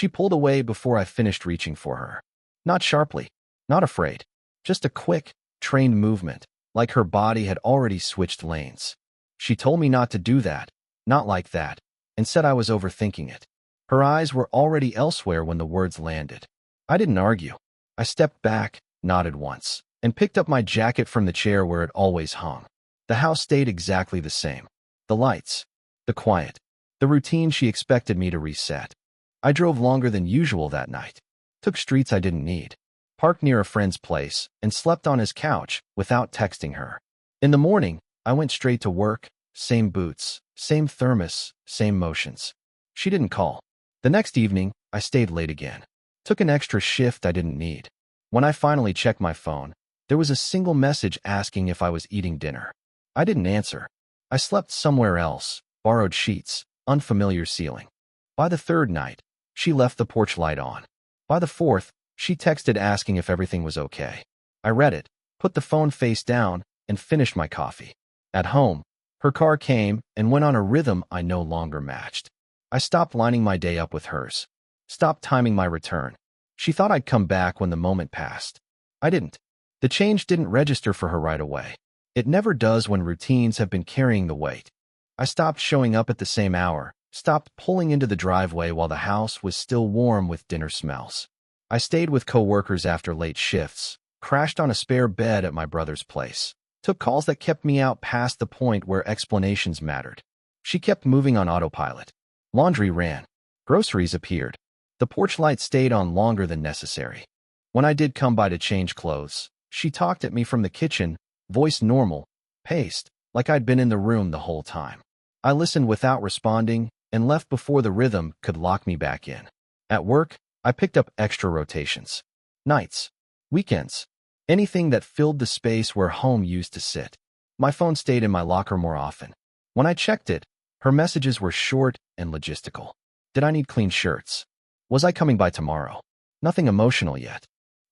She pulled away before I finished reaching for her. Not sharply, not afraid, just a quick, trained movement, like her body had already switched lanes. She told me not to do that, not like that, and said I was overthinking it. Her eyes were already elsewhere when the words landed. I didn't argue. I stepped back, nodded once, and picked up my jacket from the chair where it always hung. The house stayed exactly the same. The lights, the quiet, the routine she expected me to reset. I drove longer than usual that night, took streets I didn't need, parked near a friend's place, and slept on his couch without texting her. In the morning, I went straight to work, same boots, same thermos, same motions. She didn't call. The next evening, I stayed late again. Took an extra shift I didn't need. When I finally checked my phone, there was a single message asking if I was eating dinner. I didn't answer. I slept somewhere else, borrowed sheets, unfamiliar ceiling. By the third night, she left the porch light on. By the fourth, she texted asking if everything was okay. I read it, put the phone face down, and finished my coffee. At home, her car came and went on a rhythm I no longer matched. I stopped lining my day up with hers. Stopped timing my return. She thought I'd come back when the moment passed. I didn't. The change didn't register for her right away. It never does when routines have been carrying the weight. I stopped showing up at the same hour, stopped pulling into the driveway while the house was still warm with dinner smells. I stayed with coworkers after late shifts, crashed on a spare bed at my brother's place, took calls that kept me out past the point where explanations mattered. She kept moving on autopilot. Laundry ran. Groceries appeared. The porch light stayed on longer than necessary. When I did come by to change clothes, she talked at me from the kitchen, voice normal, paced, like I'd been in the room the whole time. I listened without responding and left before the rhythm could lock me back in. At work, I picked up extra rotations. Nights, weekends, anything that filled the space where home used to sit. My phone stayed in my locker more often. When I checked it, her messages were short and logistical. Did I need clean shirts? Was I coming by tomorrow? Nothing emotional yet.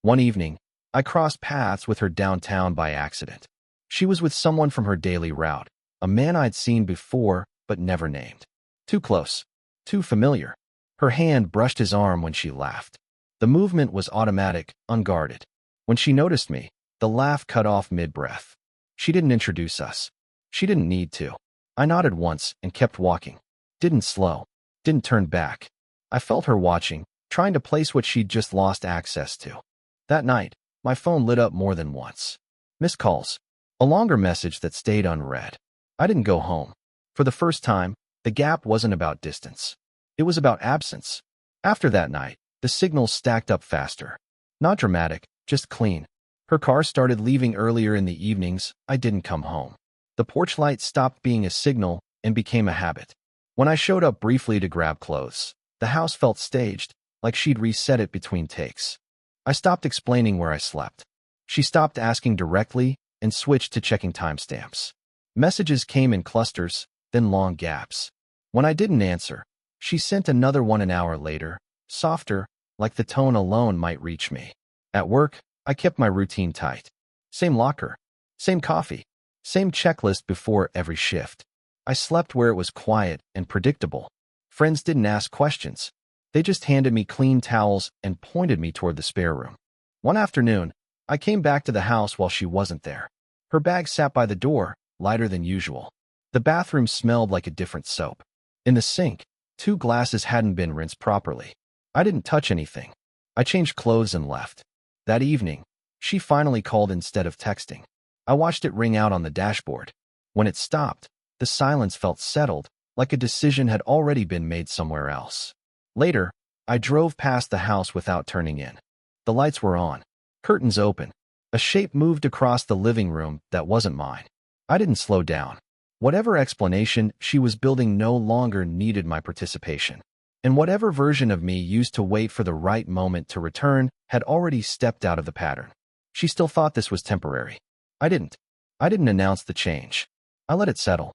One evening, I crossed paths with her downtown by accident. She was with someone from her daily route, a man I'd seen before but never named. Too close, too familiar. Her hand brushed his arm when she laughed. The movement was automatic, unguarded. When she noticed me, the laugh cut off mid-breath. She didn't introduce us. She didn't need to. I nodded once and kept walking. Didn't slow. Didn't turn back. I felt her watching, trying to place what she'd just lost access to. That night, my phone lit up more than once. Missed calls. A longer message that stayed unread. I didn't go home. For the first time, the gap wasn't about distance. It was about absence. After that night, the signals stacked up faster. Not dramatic, just clean. Her car started leaving earlier in the evenings. I didn't come home. The porch light stopped being a signal and became a habit. When I showed up briefly to grab clothes, the house felt staged, like she'd reset it between takes. I stopped explaining where I slept. She stopped asking directly and switched to checking timestamps. Messages came in clusters, then long gaps. When I didn't answer, she sent another one an hour later, softer, like the tone alone might reach me. At work, I kept my routine tight. Same locker, same coffee, same checklist before every shift. I slept where it was quiet and predictable. Friends didn't ask questions. They just handed me clean towels and pointed me toward the spare room. One afternoon, I came back to the house while she wasn't there. Her bag sat by the door, lighter than usual. The bathroom smelled like a different soap. In the sink, 2 glasses hadn't been rinsed properly. I didn't touch anything. I changed clothes and left. That evening, she finally called instead of texting. I watched it ring out on the dashboard. When it stopped, the silence felt settled, like a decision had already been made somewhere else. Later, I drove past the house without turning in. The lights were on, curtains open. A shape moved across the living room that wasn't mine. I didn't slow down. Whatever explanation she was building no longer needed my participation. And whatever version of me used to wait for the right moment to return had already stepped out of the pattern. She still thought this was temporary. I didn't. I didn't announce the change. I let it settle.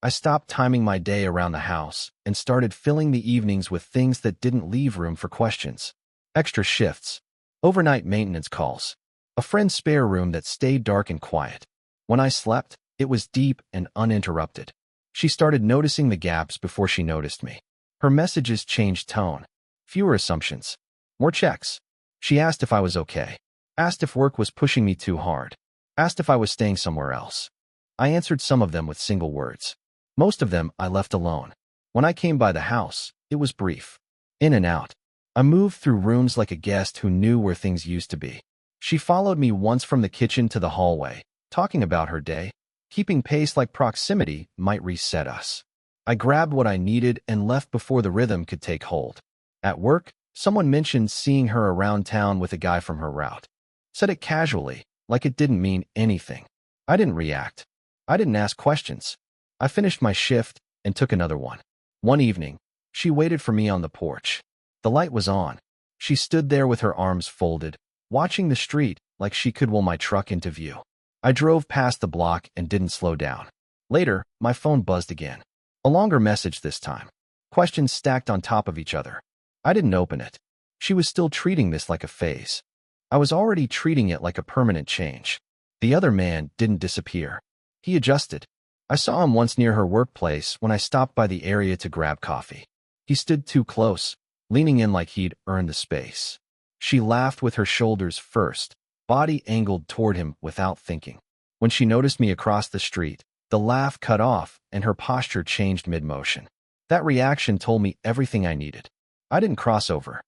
I stopped timing my day around the house and started filling the evenings with things that didn't leave room for questions. Extra shifts, overnight maintenance calls, a friend's spare room that stayed dark and quiet. When I slept, it was deep and uninterrupted. She started noticing the gaps before she noticed me. Her messages changed tone. Fewer assumptions. More checks. She asked if I was okay. Asked if work was pushing me too hard. Asked if I was staying somewhere else. I answered some of them with single words. Most of them I left alone. When I came by the house, it was brief. In and out. I moved through rooms like a guest who knew where things used to be. She followed me once from the kitchen to the hallway, talking about her day. Keeping pace like proximity might reset us. I grabbed what I needed and left before the rhythm could take hold. At work, someone mentioned seeing her around town with a guy from her route. Said it casually, like it didn't mean anything. I didn't react. I didn't ask questions. I finished my shift and took another one. One evening, she waited for me on the porch. The light was on. She stood there with her arms folded, watching the street like she could will my truck into view. I drove past the block and didn't slow down. Later, my phone buzzed again. A longer message this time. Questions stacked on top of each other. I didn't open it. She was still treating this like a phase. I was already treating it like a permanent change. The other man didn't disappear. He adjusted. I saw him once near her workplace when I stopped by the area to grab coffee. He stood too close, leaning in like he'd earned the space. She laughed with her shoulders first, body angled toward him without thinking. When she noticed me across the street, the laugh cut off and her posture changed mid-motion. That reaction told me everything I needed. I didn't cross over.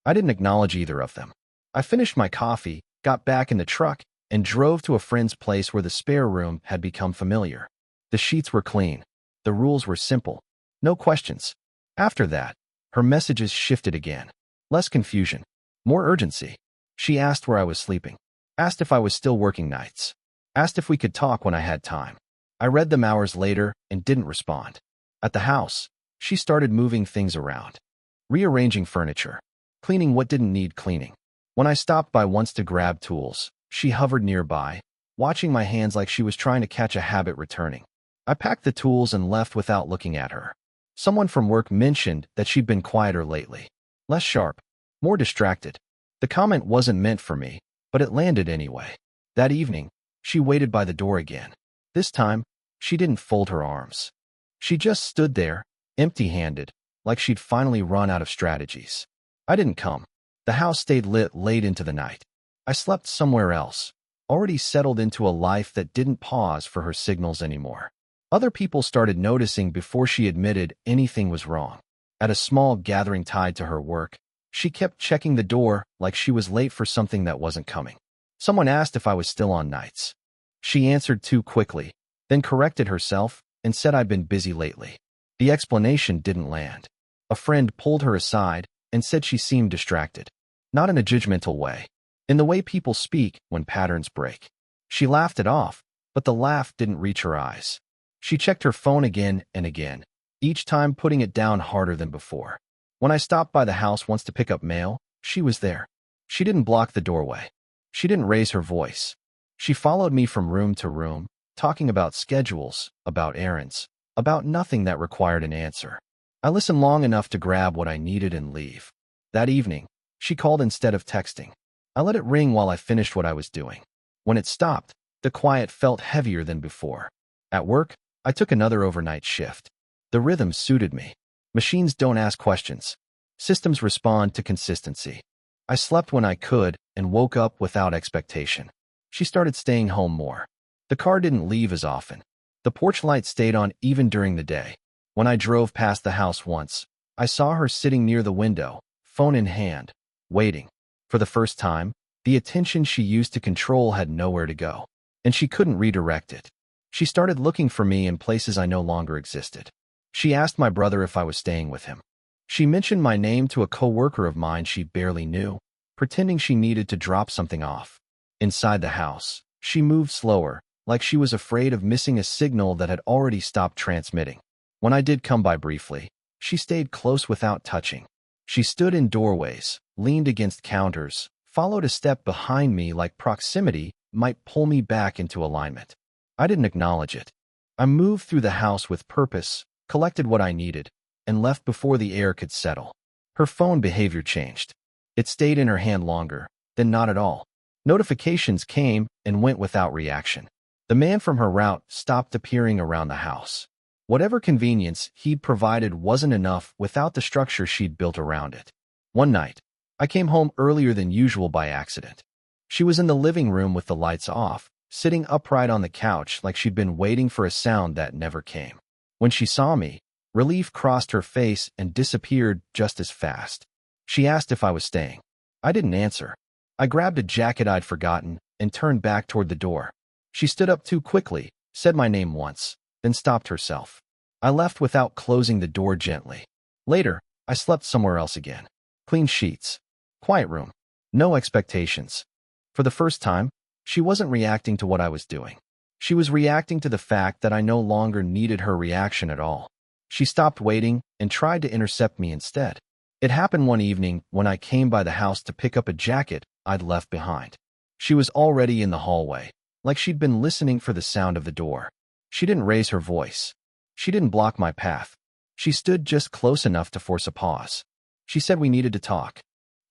I didn't acknowledge either of them. I finished my coffee, got back in the truck, and drove to a friend's place where the spare room had become familiar. The sheets were clean. The rules were simple. No questions. After that, her messages shifted again. Less confusion. More urgency. She asked where I was sleeping. Asked if I was still working nights. Asked if we could talk when I had time. I read them hours later and didn't respond. At the house, she started moving things around. Rearranging furniture. Cleaning what didn't need cleaning. When I stopped by once to grab tools, she hovered nearby, watching my hands like she was trying to catch a habit returning. I packed the tools and left without looking at her. Someone from work mentioned that she'd been quieter lately. Less sharp. More distracted. The comment wasn't meant for me, but it landed anyway. That evening, she waited by the door again. This time, she didn't fold her arms. She just stood there, empty-handed, like she'd finally run out of strategies. I didn't come. The house stayed lit late into the night. I slept somewhere else, already settled into a life that didn't pause for her signals anymore. Other people started noticing before she admitted anything was wrong. At a small gathering tied to her work, she kept checking the door like she was late for something that wasn't coming. Someone asked if I was still on nights. She answered too quickly, then corrected herself and said I'd been busy lately. The explanation didn't land. A friend pulled her aside and said she seemed distracted. Not in a judgmental way. In the way people speak when patterns break. She laughed it off, but the laugh didn't reach her eyes. She checked her phone again and again, each time putting it down harder than before. When I stopped by the house once to pick up mail, she was there. She didn't block the doorway. She didn't raise her voice. She followed me from room to room, talking about schedules, about errands, about nothing that required an answer. I listened long enough to grab what I needed and leave. That evening, she called instead of texting. I let it ring while I finished what I was doing. When it stopped, the quiet felt heavier than before. At work, I took another overnight shift. The rhythm suited me. Machines don't ask questions. Systems respond to consistency. I slept when I could and woke up without expectation. She started staying home more. The car didn't leave as often. The porch light stayed on even during the day. When I drove past the house once, I saw her sitting near the window, phone in hand, waiting. For the first time, the attention she used to control had nowhere to go, and she couldn't redirect it. She started looking for me in places I no longer existed. She asked my brother if I was staying with him. She mentioned my name to a coworker of mine she barely knew, pretending she needed to drop something off. Inside the house, she moved slower, like she was afraid of missing a signal that had already stopped transmitting. When I did come by briefly, she stayed close without touching. She stood in doorways, leaned against counters, followed a step behind me like proximity might pull me back into alignment. I didn't acknowledge it. I moved through the house with purpose, collected what I needed, and left before the air could settle. Her phone behavior changed. It stayed in her hand longer, then not at all. Notifications came and went without reaction. The man from her route stopped appearing around the house. Whatever convenience he'd provided wasn't enough without the structure she'd built around it. One night, I came home earlier than usual by accident. She was in the living room with the lights off, sitting upright on the couch like she'd been waiting for a sound that never came. When she saw me, relief crossed her face and disappeared just as fast. She asked if I was staying. I didn't answer. I grabbed a jacket I'd forgotten and turned back toward the door. She stood up too quickly, said my name once, then stopped herself. I left without closing the door gently. Later, I slept somewhere else again. Clean sheets. Quiet room. No expectations. For the first time, she wasn't reacting to what I was doing. She was reacting to the fact that I no longer needed her reaction at all. She stopped waiting and tried to intercept me instead. It happened one evening when I came by the house to pick up a jacket I'd left behind. She was already in the hallway, like she'd been listening for the sound of the door. She didn't raise her voice. She didn't block my path. She stood just close enough to force a pause. She said we needed to talk.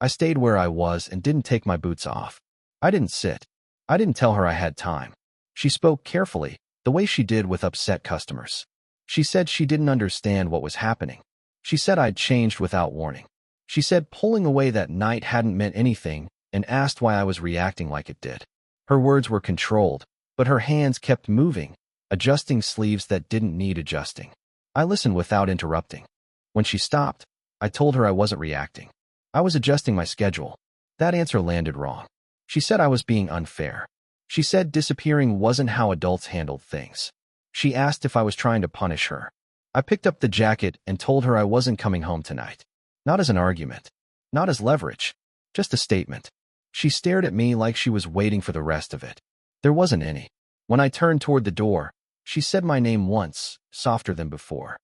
I stayed where I was and didn't take my boots off. I didn't sit. I didn't tell her I had time. She spoke carefully, the way she did with upset customers. She said she didn't understand what was happening. She said I'd changed without warning. She said pulling away that night hadn't meant anything and asked why I was reacting like it did. Her words were controlled, but her hands kept moving, adjusting sleeves that didn't need adjusting. I listened without interrupting. When she stopped, I told her I wasn't reacting. I was adjusting my schedule. That answer landed wrong. She said I was being unfair. She said disappearing wasn't how adults handled things. She asked if I was trying to punish her. I picked up the jacket and told her I wasn't coming home tonight. Not as an argument. Not as leverage. Just a statement. She stared at me like she was waiting for the rest of it. There wasn't any. When I turned toward the door, she said my name once, softer than before.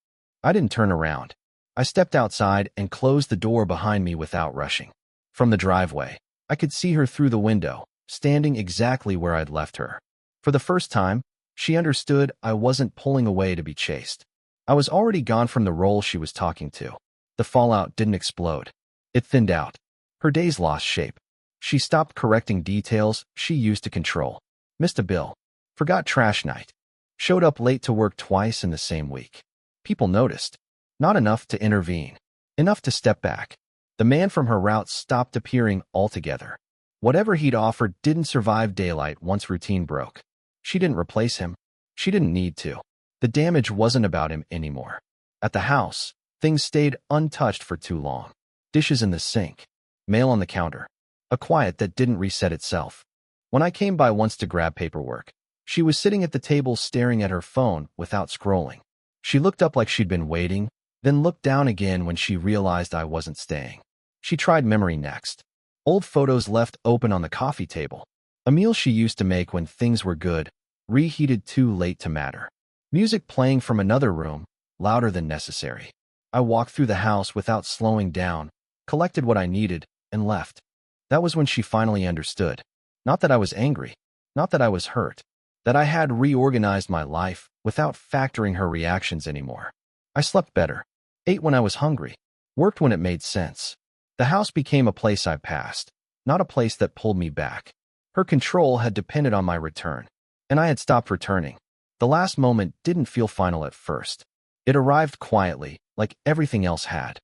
I didn't turn around. I stepped outside and closed the door behind me without rushing. From the driveway, I could see her through the window, standing exactly where I'd left her. For the first time, she understood I wasn't pulling away to be chased. I was already gone from the role she was talking to. The fallout didn't explode. It thinned out. Her days lost shape. She stopped correcting details she used to control. Missed a bill. Forgot trash night. Showed up late to work twice in the same week. People noticed. Not enough to intervene. Enough to step back. The man from her route stopped appearing altogether. Whatever he'd offered didn't survive daylight once routine broke. She didn't replace him. She didn't need to. The damage wasn't about him anymore. At the house, things stayed untouched for too long. Dishes in the sink. Mail on the counter. A quiet that didn't reset itself. When I came by once to grab paperwork, she was sitting at the table staring at her phone without scrolling. She looked up like she'd been waiting, then looked down again when she realized I wasn't staying. She tried memory next. Old photos left open on the coffee table. A meal she used to make when things were good, reheated too late to matter. Music playing from another room, louder than necessary. I walked through the house without slowing down, collected what I needed, and left. That was when she finally understood. Not that I was angry, not that I was hurt, that I had reorganized my life without factoring her reactions anymore. I slept better, ate when I was hungry, worked when it made sense. The house became a place I passed, not a place that pulled me back. Her control had depended on my return, and I had stopped returning. The last moment didn't feel final at first. It arrived quietly, like everything else had.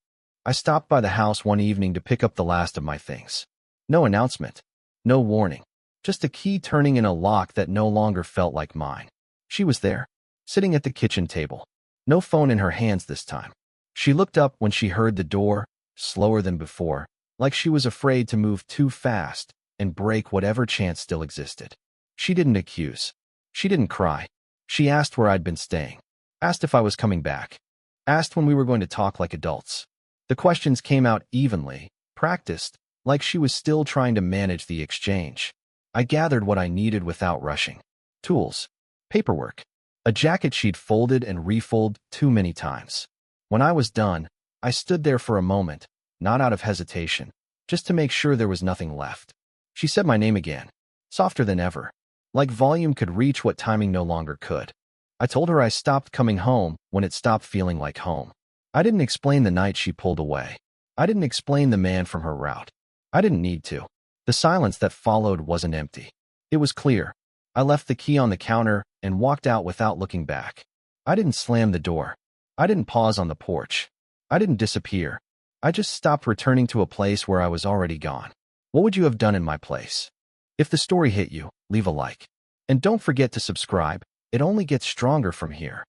I stopped by the house one evening to pick up the last of my things. No announcement, no warning, just a key turning in a lock that no longer felt like mine. She was there, sitting at the kitchen table. No phone in her hands this time. She looked up when she heard the door, slower than before, like she was afraid to move too fast and break whatever chance still existed. She didn't accuse. She didn't cry. She asked where I'd been staying. Asked if I was coming back. Asked when we were going to talk like adults. The questions came out evenly, practiced, like she was still trying to manage the exchange. I gathered what I needed without rushing. Tools. Paperwork. A jacket she'd folded and refolded too many times. When I was done, I stood there for a moment, not out of hesitation, just to make sure there was nothing left. She said my name again, softer than ever, like volume could reach what timing no longer could. I told her I stopped coming home when it stopped feeling like home. I didn't explain the night she pulled away. I didn't explain the man from her route. I didn't need to. The silence that followed wasn't empty. It was clear. I left the key on the counter and walked out without looking back. I didn't slam the door. I didn't pause on the porch. I didn't disappear. I just stopped returning to a place where I was already gone. What would you have done in my place? If the story hit you, leave a like. And don't forget to subscribe. It only gets stronger from here.